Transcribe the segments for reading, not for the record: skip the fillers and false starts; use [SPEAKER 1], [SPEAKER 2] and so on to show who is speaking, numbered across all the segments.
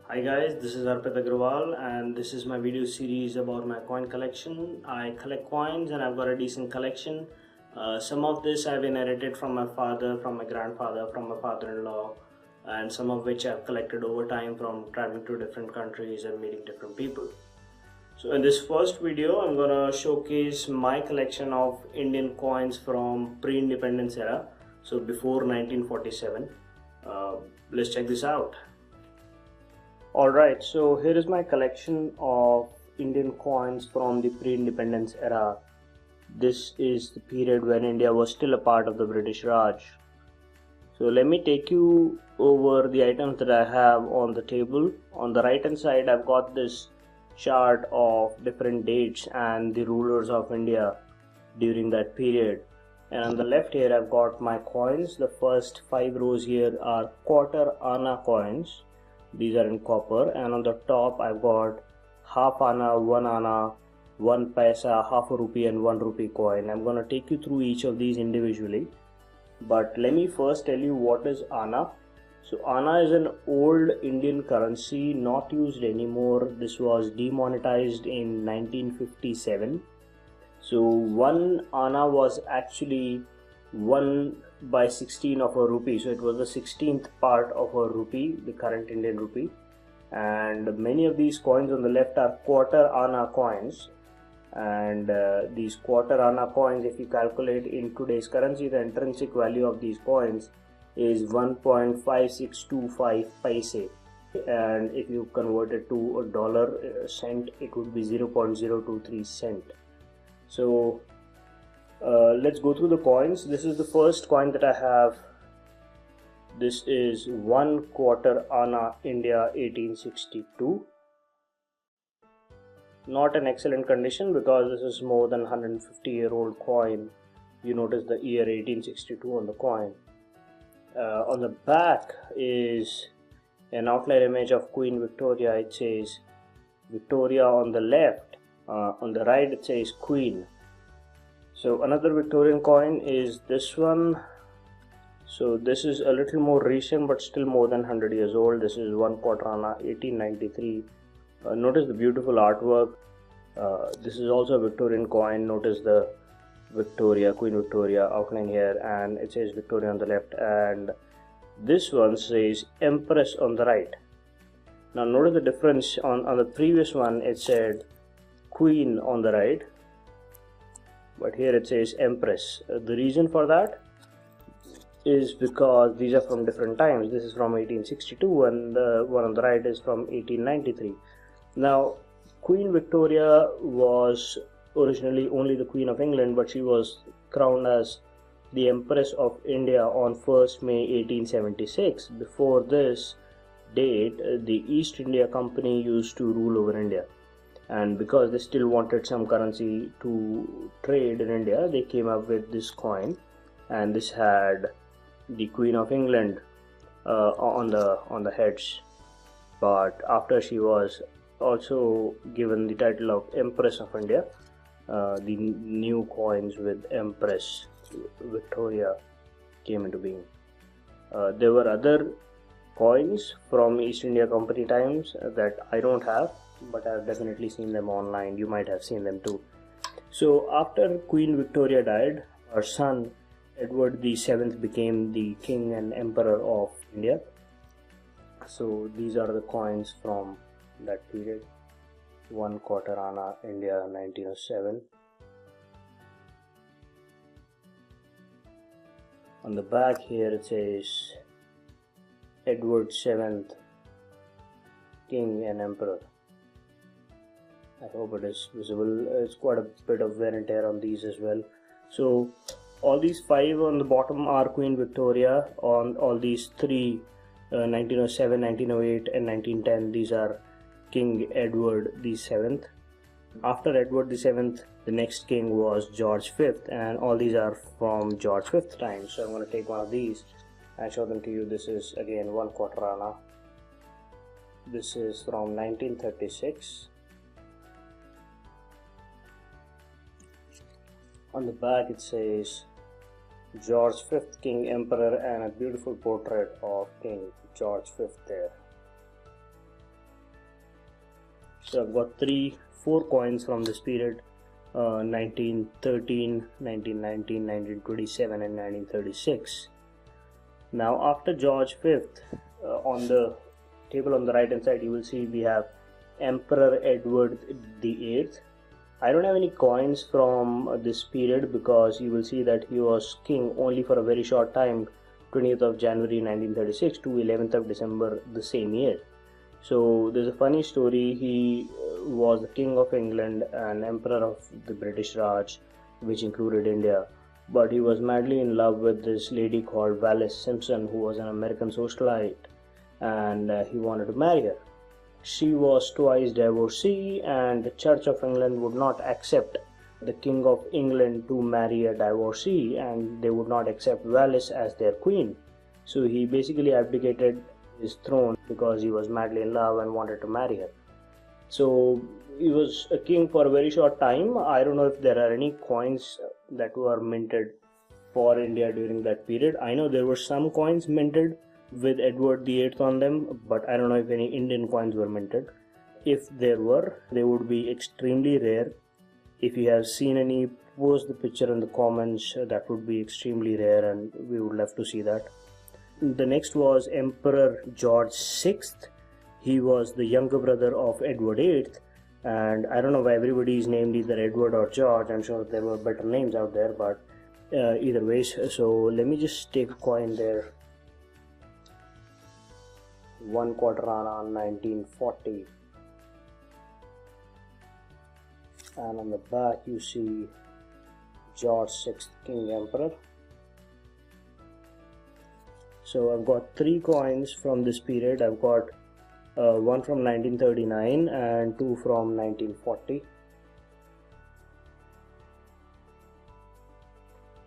[SPEAKER 1] Hi guys, this is Arpit Agrawal and this is my video series about my coin collection. I collect coins and I've got a decent collection. Some of this I've inherited from my father, from my grandfather, from my father-in-law, and some of which I've collected over time from traveling to different countries and meeting different people. So in this first video, I'm gonna showcase my collection of Indian coins from pre-independence era, so before 1947. Let's check this out. Alright, so here is my collection of Indian coins from the pre-independence era. This is the period when India was still a part of the British Raj. So let me take you over the items that I have on the table. On the right hand side, I've got this chart of different dates and the rulers of India during that period. And on the left here, I've got my coins. The first 5 rows here are quarter anna coins. These are in copper, and on the top I've got half anna, 1 anna, 1 paisa, half a rupee and 1 rupee coin. I'm gonna take you through each of these individually, but let me first tell you what is anna. So anna is an old Indian currency not used anymore. This was demonetized in 1957. So 1 anna was actually 1/16 of a rupee, so it was the 16th part of a rupee, the current Indian rupee. And many of these coins on the left are quarter anna coins, and these quarter anna coins, if you calculate in today's currency, the intrinsic value of these coins is 1.5625 paise, and if you convert it to a dollar cent, it would be 0.023 cent. So let's go through the coins. This is the first coin that I have. This is 1 quarter anna India 1862. Not in excellent condition because this is more than 150-year-old coin. You notice the year 1862 on the coin. On the back is an outline image of Queen Victoria. It says Victoria on the left. On the right it says Queen. So another Victorian coin is this one. So this is a little more recent but still more than 100 years old. This is 1 quarter anna 1893. Notice the beautiful artwork. This is also a Victorian coin. Notice the Victoria, Queen Victoria outline here, and it says Victoria on the left, and this one says Empress on the right. Now notice the difference. On the previous one it said Queen on the right, but here it says Empress. The reason for that is because these are from different times. This is from 1862 and the one on the right is from 1893. Now Queen Victoria was originally only the Queen of England, but she was crowned as the Empress of India on 1st May 1876. Before this date, the East India Company used to rule over India, and because they still wanted some currency to trade in India, they came up with this coin, and this had the Queen of England on the heads. But after she was also given the title of Empress of India, the new coins with Empress Victoria came into being. There were other coins from East India Company times that I don't have, but I've definitely seen them online. You might have seen them too. So after Queen Victoria died, her son Edward VII became the King and Emperor of India. So these are the coins from that period. 1 quarter anna India 1907. On the back here it says Edward VII, King and Emperor. I hope it is visible. It's quite a bit of wear and tear on these as well. So all these 5 on the bottom are Queen Victoria. On all these 3, 1907, 1908 and 1910, these are King Edward VII. After Edward VII, the next king was George V, and all these are from George V's time. So I'm going to take one of these and show them to you. This is again 1 quarter anna. This is from 1936. On the back it says George V, King Emperor, and a beautiful portrait of King George V there. So I've got four coins from this period, 1913, 1919, 1927 and 1936. Now after George V, on the table on the right hand side you will see we have Emperor Edward VIII. I don't have any coins from this period because you will see that he was king only for a very short time, 20th of January 1936 to 11th of December the same year. So there's a funny story. He was the King of England and Emperor of the British Raj, which included India. But he was madly in love with this lady called Wallis Simpson, who was an American socialite, and he wanted to marry her. She was twice divorcee, and the Church of England would not accept the King of England to marry a divorcee, and they would not accept Wallis as their queen. So he basically abdicated his throne because he was madly in love and wanted to marry her. So he was a king for a very short time. I don't know if there are any coins that were minted for India during that period. I know there were some coins minted with Edward VIII on them, but I don't know if any Indian coins were minted. If there were, they would be extremely rare. If you have seen any, post the picture in the comments. That would be extremely rare and we would love to see that. The next was Emperor George VI. He was the younger brother of Edward VIII, and I don't know why everybody is named either Edward or George. I'm sure there were better names out there, but either ways. So let me just take a coin there. 1 Cortana 1940, and on the back you see George VI, King Emperor. So I've got 3 coins from this period. I've got one from 1939 and 2 from 1940.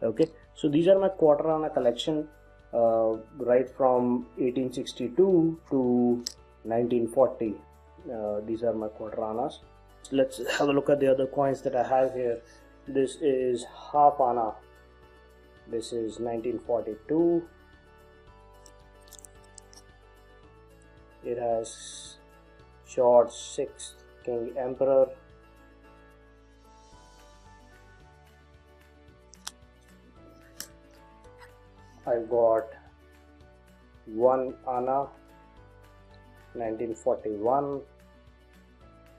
[SPEAKER 1] Okay, so these are my Cortana collection, right from 1862 to 1940. These are my Cortanas. Let's have a look at the other coins that I have here. This is half anna. This is 1942. It has George VI, King Emperor. I've got 1 Anna 1941.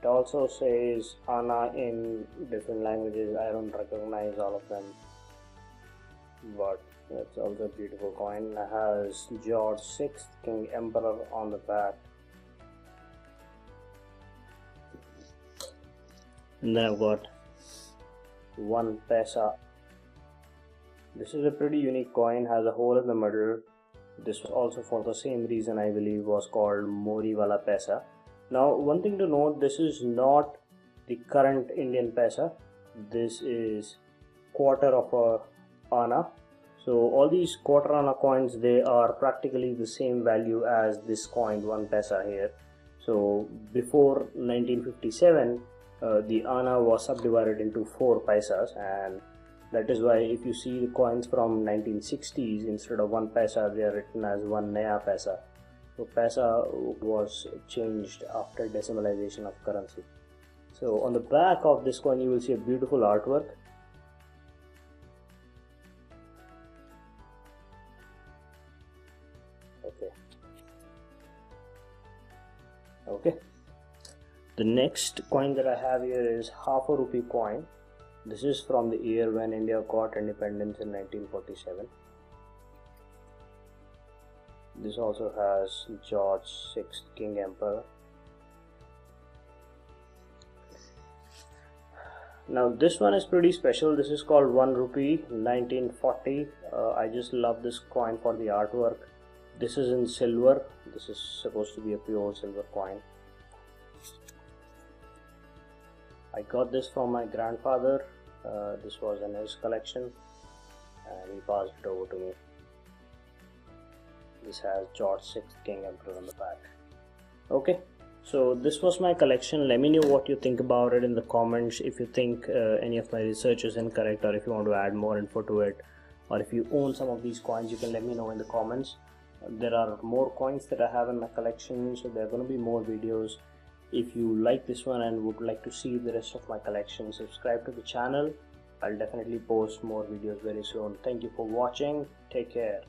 [SPEAKER 1] It also says Anna in different languages. I don't recognize all of them, but that's also a beautiful coin. It has George VI, King Emperor on the back. And then I've got 1 Paisa. This is a pretty unique coin, has a hole in the middle. This was also for the same reason, I believe, was called Mori Wala Paisa. Now one thing to note, this is not the current Indian paisa. This is quarter of a anna. So all these quarter anna coins, they are practically the same value as this coin 1 paisa here. So before 1957, the anna was subdivided into 4 paisas, and that is why if you see the coins from 1960s, instead of 1 paisa, they are written as 1 naya paisa. So paisa was changed after decimalization of currency. So on the back of this coin, you will see a beautiful artwork. Okay. The next coin that I have here is half a rupee coin. This is from the year when India got independence in 1947. This also has George VI, King Emperor. Now this one is pretty special. This is called 1 rupee 1940. I just love this coin for the artwork. This is in silver. This is supposed to be a pure silver coin. I got this from my grandfather. This was in his collection and he passed it over to me. This has George VI, King Emperor on the back. Okay, so this was my collection. Let me know what you think about it in the comments. If you think any of my research is incorrect, or if you want to add more info to it, or if you own some of these coins, you can let me know in the comments. There are more coins that I have in my collection, so there are going to be more videos. If you like this one and would like to see the rest of my collection, subscribe to the channel. I'll definitely post more videos very soon. Thank you for watching. Take care.